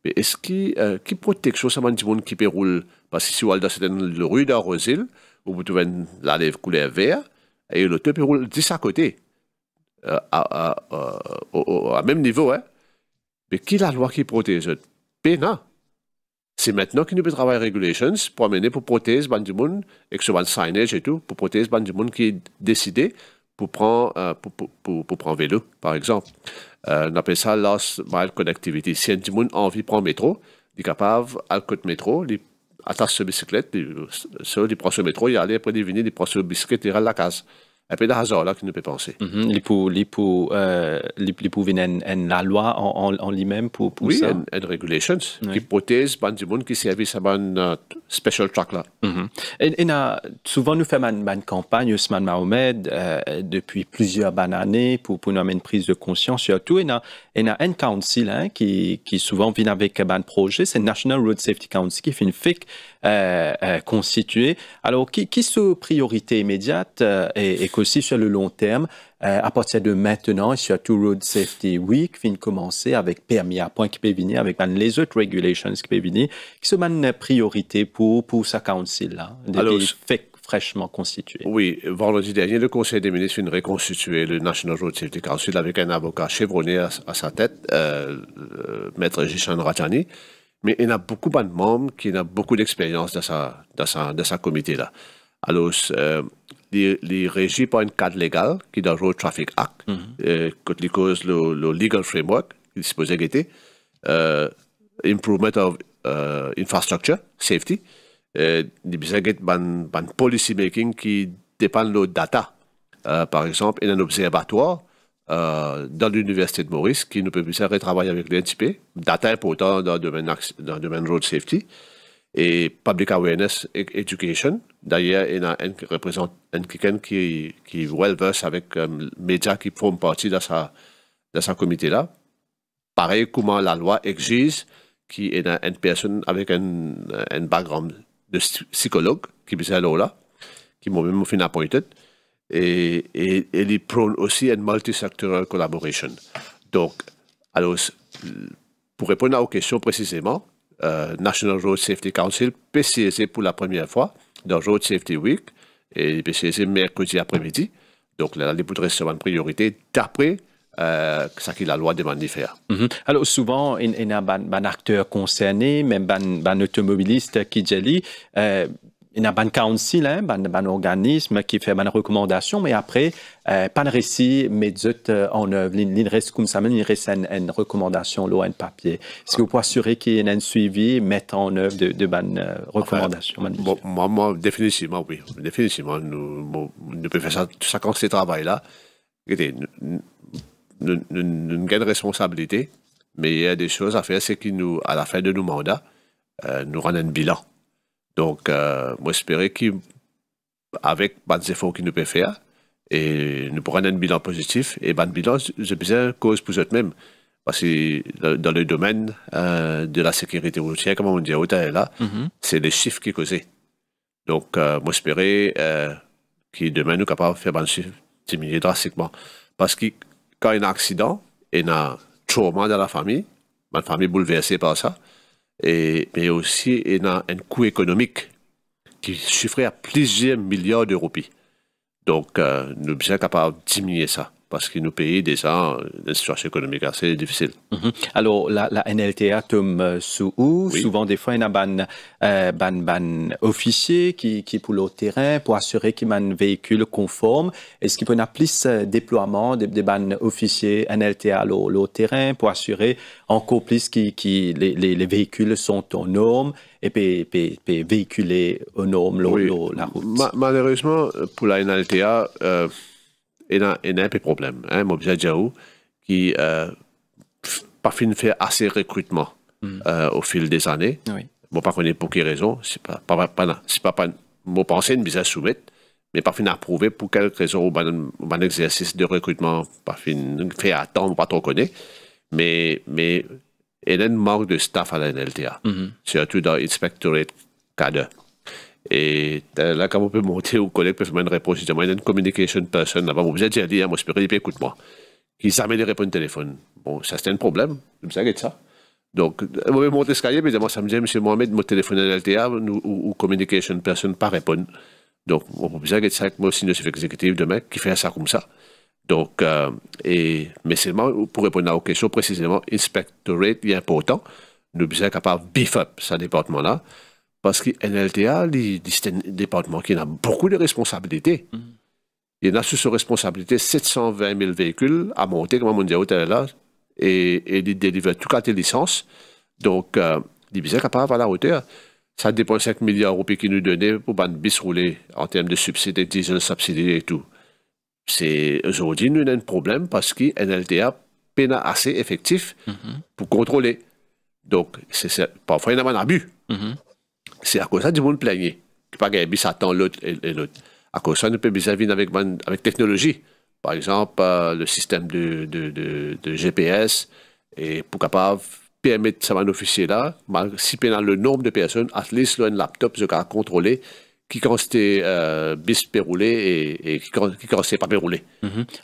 mais est-ce qui protection ça m'a dit monde qui peut rouler parce que si on est dans le rue d'Arrosil, où vous trouvez la lèvre couleur vert, et l'autre peut rouler 10 à côté, à même niveau, hein. Mais qui la loi qui protège? Pénal. C'est maintenant qu'il nous peut travailler regulations pour amener pour protéger du monde et que ce soit un signage et tout pour protéger du monde qui est décidé pour prendre vélo par exemple. On appelle ça last mile connectivity. Si un du monde a envie de prendre métro, il est capable à le côté métro, il attache sa bicyclette, il prend ce métro, il allait après il venir, il prend sa bicyclette, il râle la case. un peu de hasard là que nous peut penser. Les pour la loi en lui-même pour oui, ça. Oui, and regulations qui protègent du monde qui service à un special track là. Et souvent nous faisons une campagne Ousmane Mohamed depuis plusieurs années pour nous amener une prise de conscience surtout. Il y a un council qui souvent vient avec un projet, c'est National Road Safety Council qui fait une FIC constituée. Alors qui sont priorité immédiate et aussi sur le long terme, à partir de maintenant, et surtout Road Safety Week, vient commencer avec permis à point qui peut venir, avec les autres regulations qui peuvent venir, qui sont une priorité pour ce council-là, des faits fraîchement constitués. Oui, vendredi dernier, le Conseil des ministres vient reconstituer le National Road Safety Council avec un avocat chevronné à sa tête, Maître Jishan Rajani. Mais il y a beaucoup de membres qui ont beaucoup d'expérience dans sa comité-là. Alors, les régis par un cadre légal qui est dans le Road Traffic Act, quand les causes le legal framework qui est supposé être improvement of infrastructure, safety, il y a un policy making qui dépend de data. Par exemple, il y a un observatoire dans l'Université de Maurice qui nous permet de travailler avec l'NTP, data important dans le domaine road safety et public awareness education. D'ailleurs, il y a quelqu'un qui est well-versed avec les médias qui font partie de sa comité-là. Pareil, comment la loi exige qu'il y ait une personne avec un background de psychologue qui est là, qui m'a même fait appointed. Et il prône aussi une multisectoral collaboration. Donc, alors, pour répondre à vos questions précisément, National Road Safety Council PCSC pour la première fois dans Road Safety Week et PCSC mercredi après-midi. Donc, là, les poudres seront une priorité d'après ce que la loi demande de faire. Alors, souvent, il y a un acteur concerné, même un automobiliste qui dit il y a un council, un organisme qui fait une recommandation, mais après, pas de récit, mais en œuvre. Il reste comme ça, il reste une recommandation, là, un papier. Est-ce que vous pouvez assurer qu'il y a un suivi, mettre en œuvre de bonnes recommandations? Moi, définitivement, oui. Définitivement, nous pouvons faire ça, tout ça quand c'est travail-là. Nous avons une responsabilité, mais il y a des choses à faire, c'est qu'à la fin de nos mandats, nous rendons un bilan. Donc, moi, j'espère qu'avec les efforts qu'il nous peut faire, et nous pourrons avoir un bilan positif, et un bilan, je besoin cause pour eux-mêmes. Parce que dans le domaine de la sécurité routière, comme on dit là, c'est les chiffres qui causent. Donc, moi, j'espère que demain, nous sommes capables de faire un chiffre diminuer drastiquement. Parce que quand il y a un accident, il y a un trauma dans la famille bouleversée par ça, mais aussi il y a un coût économique qui chiffrait à plusieurs milliards d'euros. Donc, nous sommes capables de diminuer ça parce que nous payons déjà une situation économique assez difficile. Alors, la NLTA tombe sous où? Oui. Souvent, des fois, il y a un officier qui pour le terrain pour assurer qu'il y a un véhicule conforme. Est-ce qu'il peut y avoir plus de déploiement de officiers NLTA au terrain pour assurer encore plus que les véhicules sont aux normes et puis véhiculer aux normes la route? Malheureusement, pour la NLTA, il y a un peu de problème. Mobisa Djaou, qui pas fini de faire assez de recrutement au fil des années. Oui. Bon, pas connaître pour quelle raison. C'est pas mon pensée de bizarre soumettre, mais pas fini d'approuver pour quelle raison un exercice de recrutement pas fini fait attendre, pas trop connaître. Mais il y a un manque de staff à la NLTA, surtout dans l'inspectorate cadre. Et là, quand on peut monter aux collègues, peuvent faire une réponse, il y a une communication person là-bas. Vous avez dit, moi, j'espère qu'il écoute-moi. Qu'ils s'amènent répondre au téléphone. Bon, ça, c'est un problème. Vous savez ça. Donc, vous pouvez monter l'escalier, mais moi, ça me dit, M. Mohamed, mon téléphone à l'LTA ou communication person, pas répondre. Donc, vous savez ça, moi aussi, je suis exécutif de mec qui fait ça comme ça. Donc, mais seulement pour répondre aux questions précisément, inspectorate est important. Nous sommes capables de beef up ce département-là. Parce que NLTA, c'est un département qui a beaucoup de responsabilités. Il y a sous ses responsabilités 720 000 véhicules à monter, comme on dit là, et il délivre tout cas des licences. Donc, il est capable à la hauteur. Ça dépend 5 milliards d'euros qui nous donnaient pour ban bis rouler en termes de subsides, diesel, subsides et tout. c'est aujourd'hui, nous avons un problème parce que NLTA n'est pas assez effectif pour contrôler. Donc, parfois, il y a un abus. C'est à cause de ça que monde plaignent. Pas qu'il y a attend l'autre et l'autre. À cause de ça, nous pouvons venir avec technologie. Par exemple, le système de GPS, et pour capable permettre ça à un officier là, si pendant le nombre de personnes, at least un laptop, je peux contrôler qui constate bis péroulé et qui constate pas péroulé.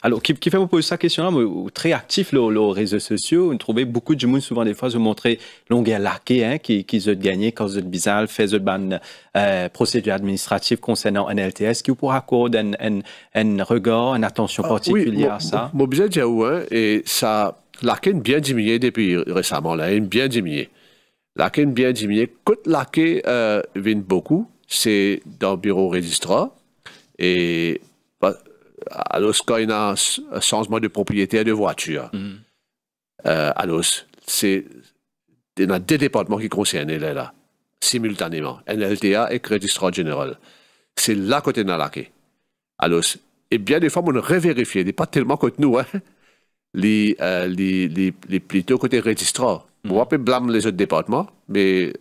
Alors, qui fait me poser cette question-là, très actif les réseaux sociaux, on trouvait beaucoup de monde souvent des fois se montrer longueur laqué qui se gagné quand se bizarre fait ce ban procédure administrative concernant NLTS qui pourra accorder un regard, une attention particulière à ça. Mon budget déjà et ça laqué bien diminué depuis récemment là, bien diminué. Laqué bien diminué, côté laqué vient beaucoup. C'est dans le bureau registrar et alors quand il y a un changement de propriétaire de voiture, alors il y a deux départements qui concernent là, simultanément, NLTA et registrar général. C'est là côté de laqué. Alors, et bien des fois, on revérifie, pas tellement contre nous, hein, les plutôt côté registrar. On va pas blâmer les autres départements, mais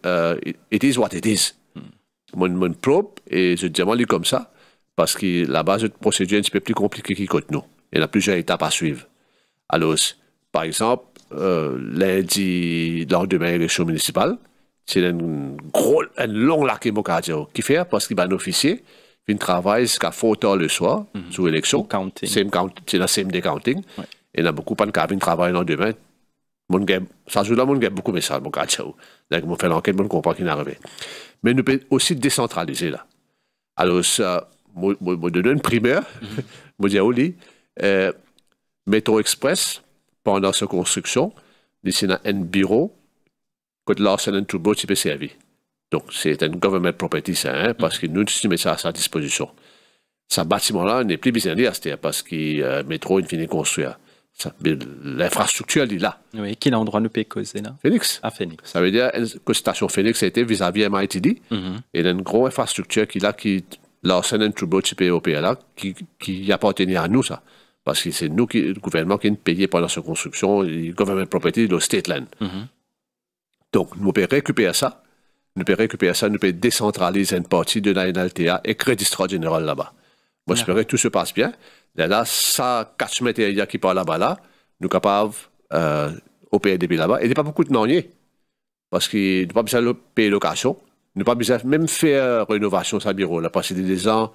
it is what it is. Mon propre, et je dis comme ça, parce que la base de procédure est un petit peu plus compliquée que nous. Il y a plusieurs étapes à suivre. Alors, par exemple, lundi, lendemain de l'élection municipale, c'est un long lac qui fait, parce qu'il y a un officier qui travaille jusqu'à 4 heures le soir, sur l'élection. C'est la same day counting. Ouais. Et il y a beaucoup de gens qui travaillent le lendemain. Ça joue là, mon gars, beaucoup de messages, mon gars, donc, on fait l'enquête, on comprend qu'il est arrivé. Mais nous pouvons aussi décentraliser là. Alors, ça, je donne une primeur, je dis à Oli, Métro Express, pendant sa construction, il y a un bureau, que Larsen & Toubro qui peut servir. Donc, c'est un government property, ça, parce que nous, nous mettons ça à sa disposition. Ce bâtiment-là n'est plus besoin de parce que le métro est fini de construire. L'infrastructure, elle est là. Oui, quel endroit nous peut causer là? Phoenix. À Phoenix. Ça veut dire que la station Phoenix a été vis-à-vis MITD. Et il y a une grosse infrastructure qui est là, qui Larsen & Toubro là, qui appartenait à nous, ça. Parce que c'est nous, le gouvernement, qui est payé pendant sa construction, le government property, le state land. Donc, nous pouvons récupérer ça. Nous pouvons décentraliser une partie de la NLTA et registrar général là-bas. Moi, j'espère que tout se passe bien. Là, ça, 4 mètres qui parle là-bas, nous sommes capables d'opérer depuis là-bas. Et il n'y a pas beaucoup de manier. Parce qu'il n'y a pas besoin de payer location. Il n'y a pas besoin de même faire rénovation sur le bureau. Là, parce que c'est des gens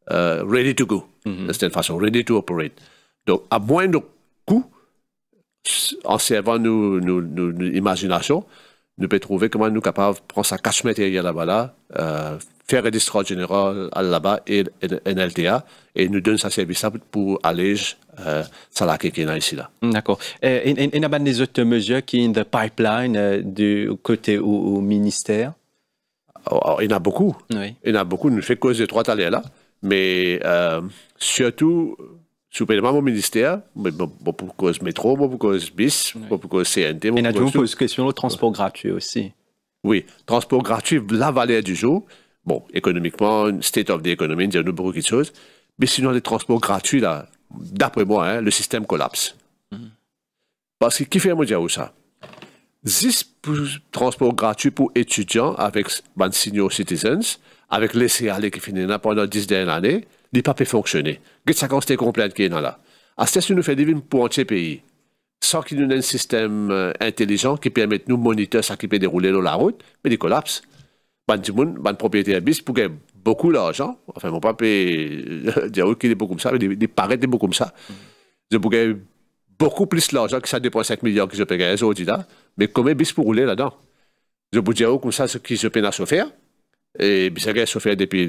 ready to go. C'est une façon, ready to operate. Donc, à moindre coût, en servant nos imaginations, nous pouvons trouver comment nous sommes capables de prendre ça 4 mètres là-bas, faire un registrar général là-bas et NLTA, et nous donne ce service pour alléger ça qui est ici là. D'accord. Il y a des autres mesures qui sont dans le pipeline du côté au ministère? Il y en a beaucoup. Oui. Il y en a beaucoup. Nous faisons cause de 3 talents là, mais surtout, supérieurement au ministère, beaucoup cause métro, beaucoup cause bis, beaucoup cause CNT. Il y a toujours pose question le transport gratuit aussi. Oui, transport gratuit, la valeur du jour. Bon, économiquement, state of the economy, il y a beaucoup de choses. Mais sinon, les transports gratuits, là, d'après moi, hein, le système collapse. Parce que qui fait moi dire ça? 10 transports gratuits pour étudiants avec les senior citizens, avec les CAL qui finissent là pendant 10 dernières années, il n'a pas pu fonctionner. Qu'est-ce que c'est complète qui est là? À ce nous fait des pour entier pays. Sans qu'il y ait un système intelligent qui permette nous de monitorer ce qui peut dérouler dans la route, mais il collapse. Ban propriétaire bis pour gagner beaucoup d'argent, enfin mon papa dire qu'il est beaucoup comme ça, mais il paraît beaucoup comme ça. Je peux gagner beaucoup plus d'argent que ça dépend 5 millions que je peux gagner aujourd'hui là, mais combien bis pour rouler là-dedans? Je peux dire comme ça ce qui se peine à se faire, et puis ça gagne se faire depuis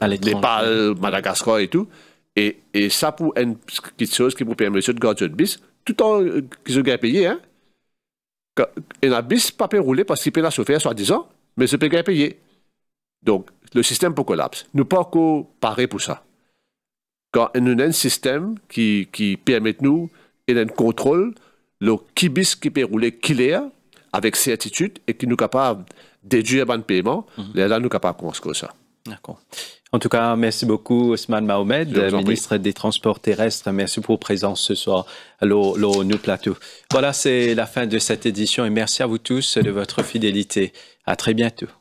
Népal, Madagascar et tout, et ça pour une petite chose qui vous permet de garder le bis, tout en qu'ils ont gagné payé, hein? Et la bis pas peut rouler parce qu'il peut la se faire soi-disant, mais ce peut payer. Donc, le système peut collapse. Nous ne pouvons pas parer pour ça. Quand nous avons un système qui permet nous et un contrôle, le qui peut rouler clair, avec certitude, et qui nous est capable de déduire un paiement, là, nous sommes capables de construire ça. D'accord. En tout cas, merci beaucoup Ousmane Mohamed, ministre des Transports terrestres. Merci pour votre présence ce soir à l'O Plateau. Voilà, c'est la fin de cette édition et merci à vous tous de votre fidélité. À très bientôt.